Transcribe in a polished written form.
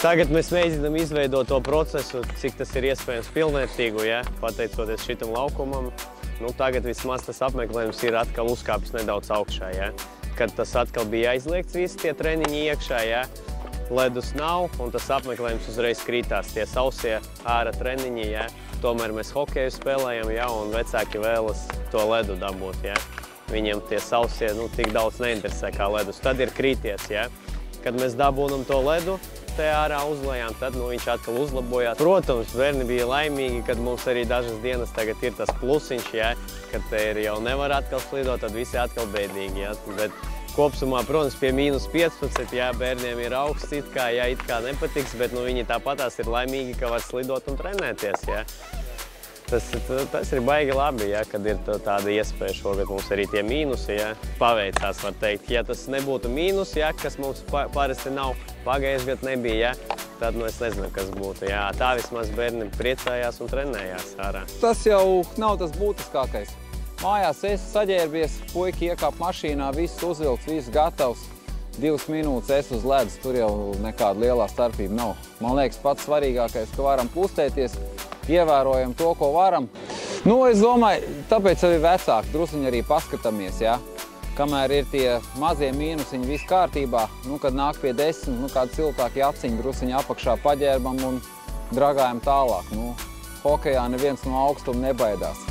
Tagad mēs mēģinām izveidot to procesu, cik tas ir iespējams pilnvērtīgu, ja, pateicoties šitam laukumam. Nu, tagad vismaz tas apmeklējums ir atkal uzkāpis nedaudz augšā, ja. Kad tas atkal bija aizliegts visi tie treniņi iekšā, ja. Ledus nav, un tas apmeklējums uzreiz krītās, tie sausie ārā treniņi, ja. Tomēr mēs hokeju spēlējam, ja, un vecāki vēlas to ledu dabūt, ja. Viņiem tie sausie, nu, tik daudz neinteresē kā ledus. Tad ir krīties, ja. Kad mēs dabūnam to ledu, te ārā uzlējām, tad viņš atkal uzlabojās. Protams, bērni bija laimīgi, kad mums arī dažas dienas tagad ir tas plusiņš, ja, kad te ir jau nevar atkal slidot, tad visi atkal bēdīgi. Ja. Bet kopsumā, protams, pie -15, ja, bērniem ir augsts, it kā nepatiks, bet viņi tāpatās ir laimīgi, ka var slidot un trenēties. Ja. Tas ir baigi labi, ja, kad ir tāda iespēja šogad mums arī tie mīnusi, ja, paveicās, var teikt. Ja tas nebūtu mīnus, ja, kas mums parasti nav, pagājušajā gadā nebija, ja, tad es nezinu, kas būtu. Ja. Tā vismaz bērni priecājās un trenējās ārā. Tas jau nav tas būtiskākais. Mājās esi saģērbies, puiki iekāp mašīnā, viss uzvilks, viss gatavs. 2 minūtes esi uz ledus, tur jau nekāda lielā starpība nav. Man liekas, pats svarīgākais, ka varam pustēties, ievērojam to, ko varam. Nu, es domāju, tāpēc arī vecāki drusciņi arī paskatāmies, ja? Kamēr ir tie mazie mīnusiņi viss kārtībā, nu, kad nāk pie 10, nu, kādi ciltāki aciņi drusciņi apakšā paģērbam un dragājam tālāk. Nu, hokejā neviens no augstuma nebaidās.